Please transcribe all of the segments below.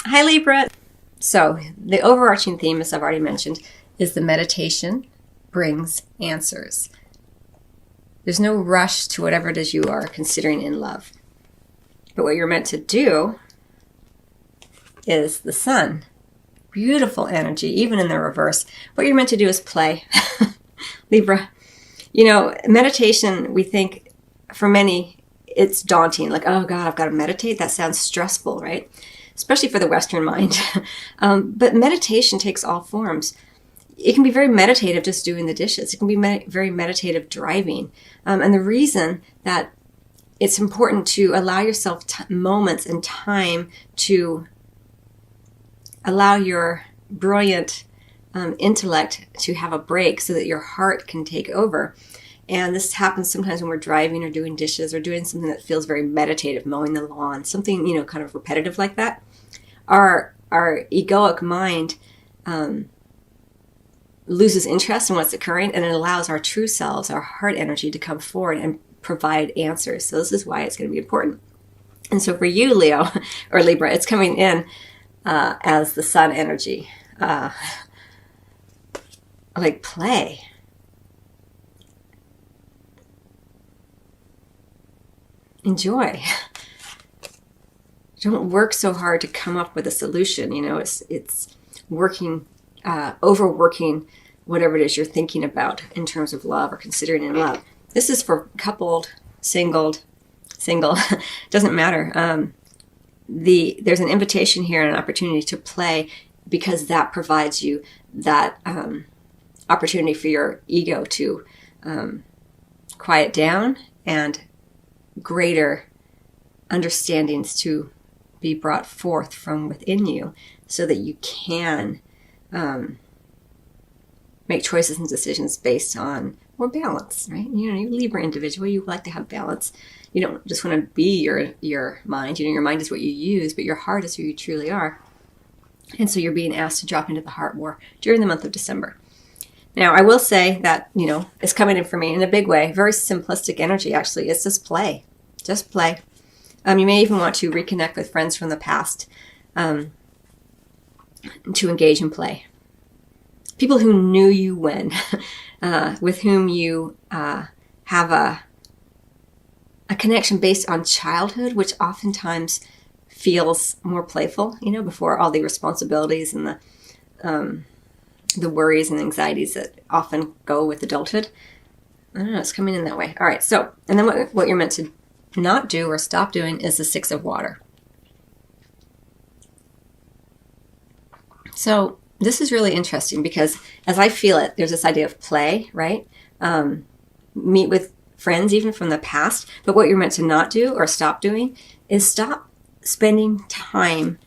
Hi Libra. So the overarching theme, as I've already mentioned, is the meditation brings answers. There's no rush to whatever it is you are considering in love. But what you're meant to do is the sun. Beautiful energy, even in the reverse. What you're meant to do is play. Libra. You know, meditation, we think, for many, it's daunting. Like, oh God, I've got to meditate? That sounds stressful, right? Especially for the Western mind. But meditation takes all forms. It can be very meditative just doing the dishes. It can be very meditative driving. And the reason that it's important to allow yourself moments and time to allow your brilliant intellect to have a break so that your heart can take over. And this happens sometimes when we're driving or doing dishes or doing something that feels very meditative, mowing the lawn, something, kind of repetitive like that. Our egoic mind loses interest in what's occurring, and it allows our true selves, our heart energy, to come forward and provide answers. So this is why it's going to be important. And so for you, Leo, or Libra, it's coming in as the sun energy. Like play. Enjoy. Don't work so hard to come up with a solution. It's working, overworking whatever it is you're thinking about in terms of love or considering in love. This is for coupled, single, doesn't matter. There's an invitation here and an opportunity to play, because that provides you that opportunity for your ego to quiet down and greater understandings to be brought forth from within you, so that you can make choices and decisions based on more balance, right? You Libra individual, you like to have balance. You don't just want to be your mind. Your mind is what you use, but your heart is who you truly are. And so you're being asked to drop into the heart more during the month of December. Now, I will say that, it's coming in for me in a big way. Very simplistic energy, actually. It's just play. Just play. You may even want to reconnect with friends from the past to engage in play. People who knew you when, with whom you have a connection based on childhood, which oftentimes feels more playful, before all the responsibilities and the worries and anxieties that often go with adulthood. I don't know, it's coming in that way. All right, so, and then what you're meant to not do or stop doing is the Six of Water. So this is really interesting, because as I feel it, there's this idea of play, right? Meet with friends, even from the past. But what you're meant to not do or stop doing is stop spending time.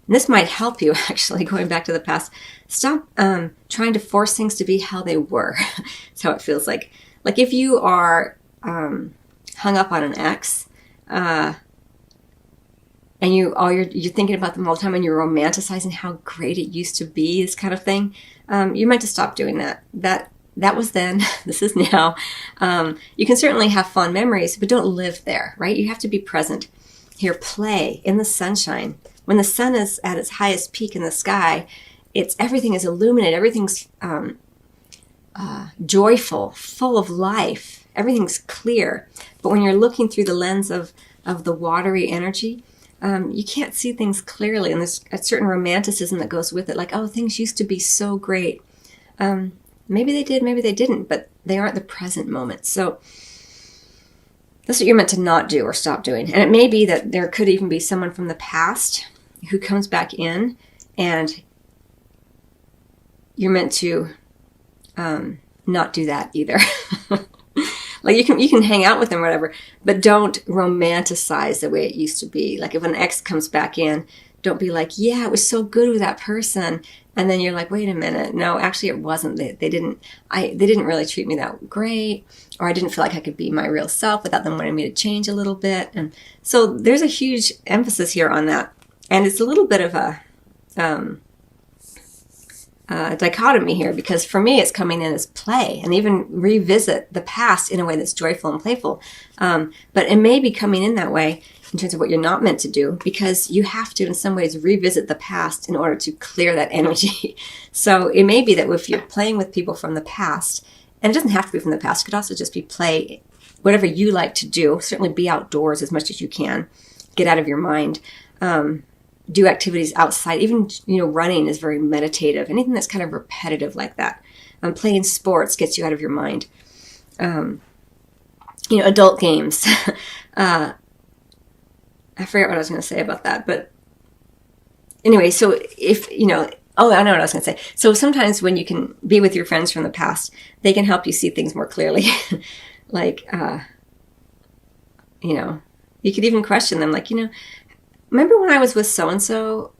And this might help you, actually, going back to the past. Stop trying to force things to be how they were. That's how it feels like. Like if you are hung up on an ex, and you're thinking about them all the time, and you're romanticizing how great it used to be, this kind of thing, you're meant to stop doing that. That was then. This is now. You can certainly have fond memories, but don't live there, right? You have to be present. Here, play in the sunshine. When the sun is at its highest peak in the sky, everything is illuminated. Everything's joyful, full of life. Everything's clear. But when you're looking through the lens of the watery energy, you can't see things clearly. And there's a certain romanticism that goes with it. Like, oh, things used to be so great. Maybe they did, maybe they didn't, but they aren't the present moment. So that's what you're meant to not do or stop doing. And it may be that there could even be someone from the past who comes back in, and you're meant to not do that either. Like you can hang out with them or whatever, but don't romanticize the way it used to be. Like if an ex comes back in, don't be like, yeah, it was so good with that person. And then you're like, wait a minute. No, actually it wasn't. They didn't really treat me that great, or I didn't feel like I could be my real self without them wanting me to change a little bit. And so there's a huge emphasis here on that. And it's a little bit of a dichotomy here, because for me it's coming in as play and even revisit the past in a way that's joyful and playful. But it may be coming in that way in terms of what you're not meant to do, because you have to, in some ways, revisit the past in order to clear that energy. So it may be that if you're playing with people from the past, and it doesn't have to be from the past, it could also just be play, whatever you like to do. Certainly be outdoors as much as you can. Get out of your mind. Do activities outside. Even, running is very meditative. Anything that's kind of repetitive like that. Playing sports gets you out of your mind. Adult games. I forget what I was going to say about that, but anyway, so if, I know what I was going to say. So sometimes when you can be with your friends from the past, they can help you see things more clearly. Like, you could even question them, like, remember when I was with so-and-so,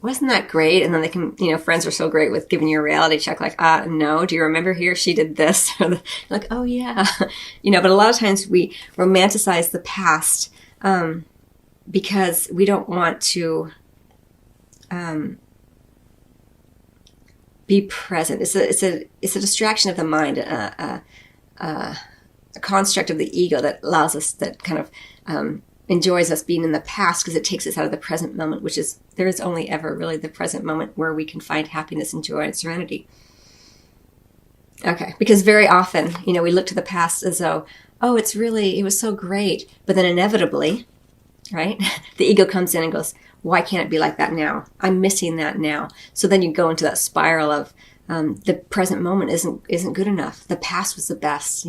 wasn't that great? And then they can, friends are so great with giving you a reality check, like, no, do you remember he or she did this? Or like, oh yeah. But a lot of times we romanticize the past, because we don't want to, be present. It's a distraction of the mind, a construct of the ego that allows us, that kind of, enjoys us being in the past, because it takes us out of the present moment, which is, there is only ever really the present moment where we can find happiness and joy and serenity. Okay, because very often, we look to the past as though, oh, it was so great. But then inevitably, right, the ego comes in and goes, why can't it be like that now? I'm missing that now. So then you go into that spiral of, the present moment isn't good enough. The past was the best,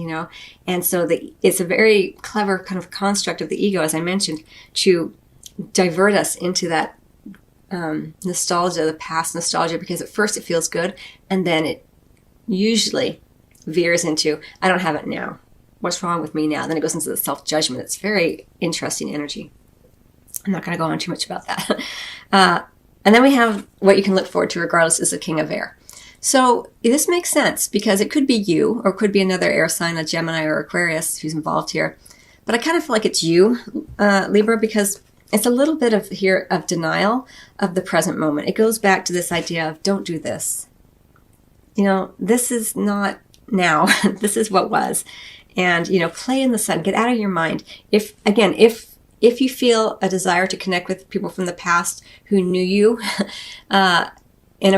and so it's a very clever kind of construct of the ego, as I mentioned, to divert us into that nostalgia, the past nostalgia, because at first it feels good, and then it usually veers into, I don't have it now. What's wrong with me now? Then it goes into the self-judgment. It's very interesting energy. I'm not going to go on too much about that. And then we have what you can look forward to regardless is the King of Air. So this makes sense because it could be you, or it could be another air sign, a Gemini or Aquarius who's involved here. But I kind of feel like it's you, Libra, because it's a little bit of denial of the present moment. It goes back to this idea of, don't do this. This is not now. This is what was. And, play in the sun. Get out of your mind. If you feel a desire to connect with people from the past who knew you, in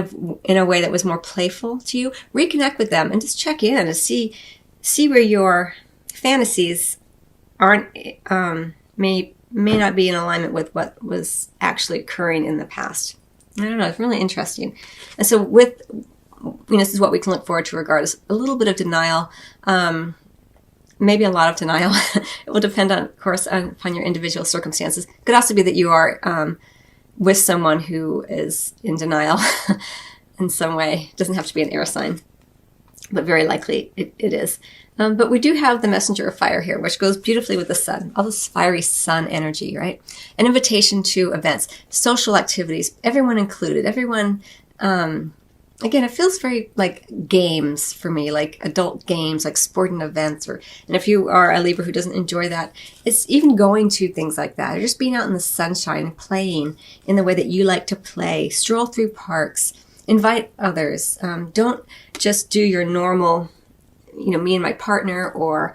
a way that was more playful to you, reconnect with them and just check in and see where your fantasies aren't, may not be in alignment with what was actually occurring in the past. I don't know. It's really interesting. And so this is what we can look forward to regardless. A little bit of denial, maybe a lot of denial. It will depend on, of course, upon your individual circumstances. It could also be that you are, with someone who is in denial in some way. It doesn't have to be an air sign, but very likely it is. But we do have the messenger of fire here, which goes beautifully with the sun, all this fiery sun energy, right? An invitation to events, social activities, everyone included, everyone, again, it feels very like games for me, like adult games, like sporting events, and if you are a Libra who doesn't enjoy that, it's even going to things like that, or just being out in the sunshine and playing in the way that you like to play, stroll through parks, invite others. Don't just do your normal, me and my partner, or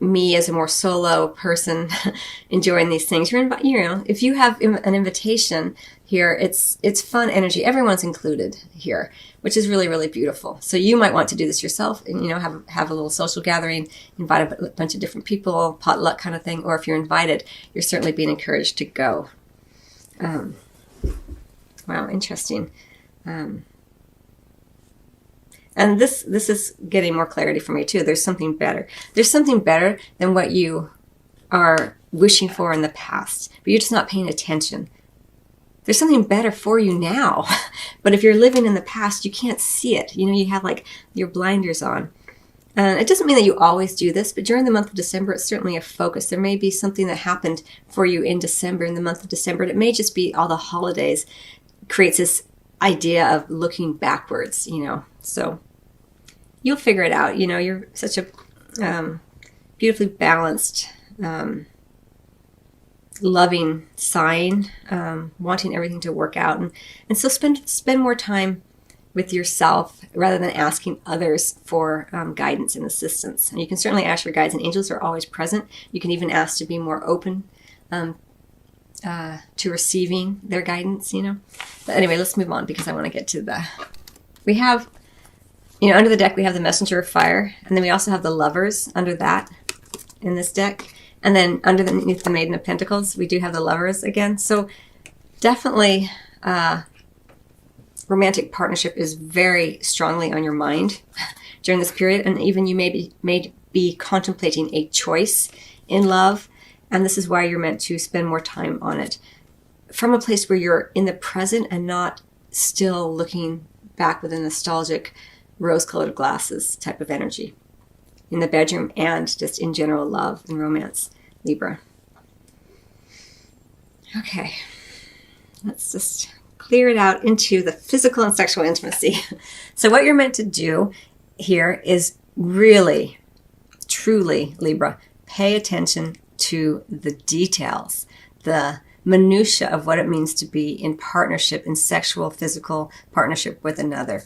me as a more solo person enjoying these things. If you have an invitation here, it's fun energy. Everyone's included here, which is really, really beautiful. So you might want to do this yourself and, have a little social gathering, invite a bunch of different people, potluck kind of thing. Or if you're invited, you're certainly being encouraged to go. Wow, interesting. And this is getting more clarity for me too. There's something better. There's something better than what you are wishing for in the past, but you're just not paying attention. There's something better for you now. But if you're living in the past, you can't see it. You have like your blinders on. And it doesn't mean that you always do this, but during the month of December, it's certainly a focus. There may be something that happened for you in December, in the month of December. And it may just be all the holidays creates this idea of looking backwards, So you'll figure it out. You're such a beautifully balanced, loving sign, wanting everything to work out. And so spend more time with yourself rather than asking others for guidance and assistance. And you can certainly ask your guides and angels are always present. You can even ask to be more open to receiving their guidance, But anyway, let's move on because I want to get to we have, under the deck, we have the Messenger of Fire. And then we also have the Lovers under that in this deck. And then underneath the Maiden of Pentacles, we do have the Lovers again. So definitely romantic partnership is very strongly on your mind during this period. And even you may be contemplating a choice in love. And this is why you're meant to spend more time on it from a place where you're in the present and not still looking back with a nostalgic rose-colored glasses type of energy in the bedroom and just in general love and romance, Libra. Okay, let's just clear it out into the physical and sexual intimacy. So what you're meant to do here is really, truly, Libra, pay attention to the details, the minutia of what it means to be in partnership, in sexual, physical partnership with another.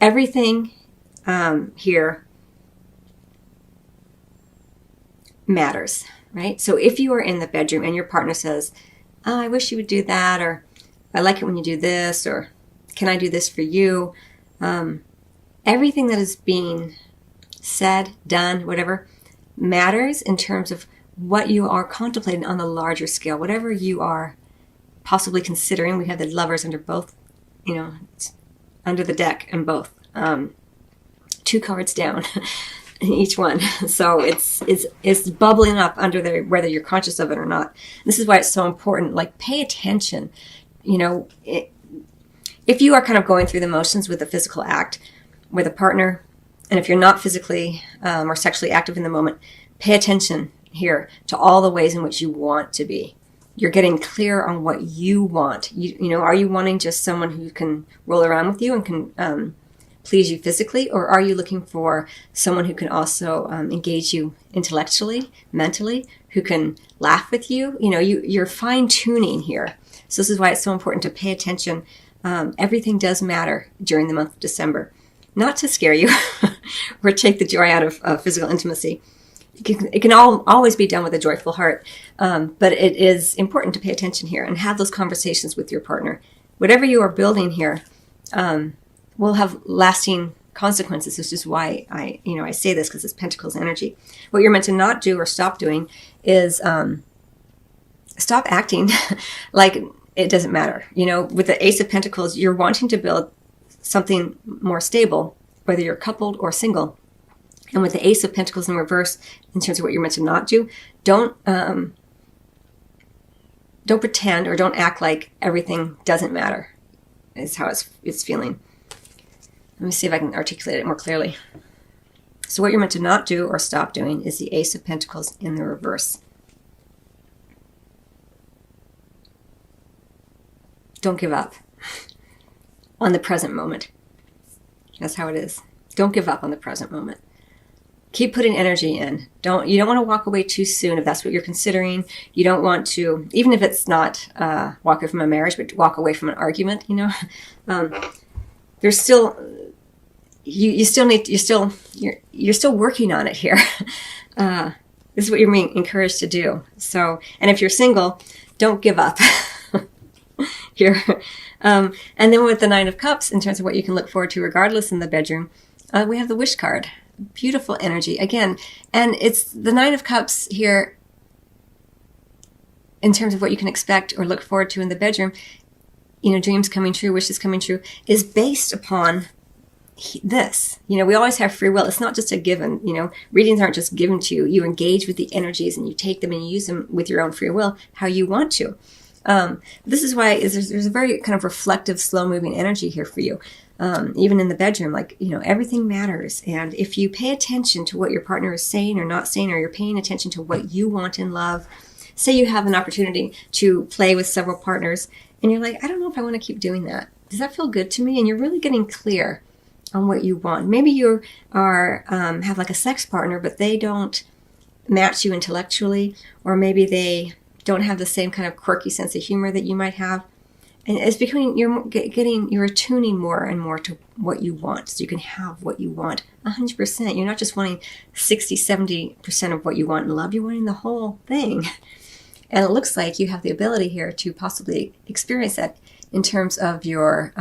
Everything here matters, right? So if you are in the bedroom and your partner says, oh, I wish you would do that, or I like it when you do this, or can I do this for you? Everything that is being said, done, whatever, matters in terms of what you are contemplating on the larger scale, whatever you are possibly considering. We have the Lovers under both, under the deck and both. 2 cards down each one. So it's bubbling up under there, whether you're conscious of it or not. This is why it's so important. Like, pay attention. If you are kind of going through the motions with a physical act with a partner, and if you're not physically or sexually active in the moment, pay attention here to all the ways in which you want to be. You're getting clear on what you want. Are you wanting just someone who can roll around with you and can please you physically, or are you looking for someone who can also engage you intellectually, mentally, who can laugh with you? You're fine-tuning here. So this is why it's so important to pay attention. Everything does matter during the month of December. Not to scare you or take the joy out of physical intimacy. It can always be done with a joyful heart, but it is important to pay attention here and have those conversations with your partner. Whatever you are building here will have lasting consequences. This is why I say this, because it's Pentacles energy. What you're meant to not do or stop doing is stop acting like it doesn't matter. With the Ace of Pentacles, you're wanting to build something more stable, whether you're coupled or single. And with the Ace of Pentacles in reverse, in terms of what you're meant to not do, don't pretend or don't act like everything doesn't matter, is how it's feeling. Let me see if I can articulate it more clearly. So what you're meant to not do or stop doing is the Ace of Pentacles in the reverse. Don't give up on the present moment. That's how it is. Don't give up on the present moment. Keep putting energy in. You don't want to walk away too soon if that's what you're considering. You don't want to, even if it's not walk away from a marriage, but walk away from an argument. There's still you're still working on it here. This is what you're being encouraged to do. So, and if you're single, don't give up here. And then with the Nine of Cups, in terms of what you can look forward to regardless in the bedroom, we have the Wish card. Beautiful energy again, and it's the Nine of Cups here in terms of what you can expect or look forward to in the bedroom. Dreams coming true, wishes coming true, is based upon this. We always have free will. It's not just a given. Readings aren't just given to you. You engage with the energies and you take them and you use them with your own free will how you want to. This is why there's a very kind of reflective, slow-moving energy here for you. Even in the bedroom, everything matters. And if you pay attention to what your partner is saying or not saying, or you're paying attention to what you want in love, say you have an opportunity to play with several partners and you're like, I don't know if I want to keep doing that. Does that feel good to me? And you're really getting clear on what you want. Maybe you are have like a sex partner, but they don't match you intellectually, or maybe they don't have the same kind of quirky sense of humor that you might have. And it's becoming, you're attuning more and more to what you want, so you can have what you want 100%. You're not just wanting 60, 70% of what you want in love, you're wanting the whole thing. And it looks like you have the ability here to possibly experience that in terms of your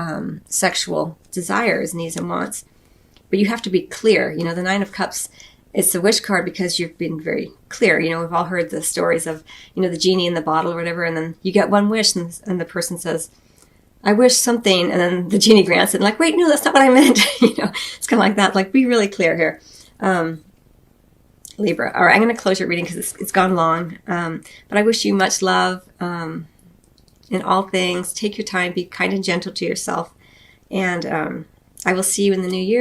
sexual desires, needs, and wants. But you have to be clear. You know, the Nine of Cups, it's a wish card because you've been very clear. You know, we've all heard the stories of, you know, the genie in the bottle or whatever, and then you get one wish, and the person says, I wish something, and then the genie grants it. And like, wait, no, that's not what I meant. You know, it's kind of like that. Like, be really clear here. Libra. All right, I'm going to close your reading because it's gone long. But I wish you much love in all things. Take your time. Be kind and gentle to yourself. And I will see you in the new year.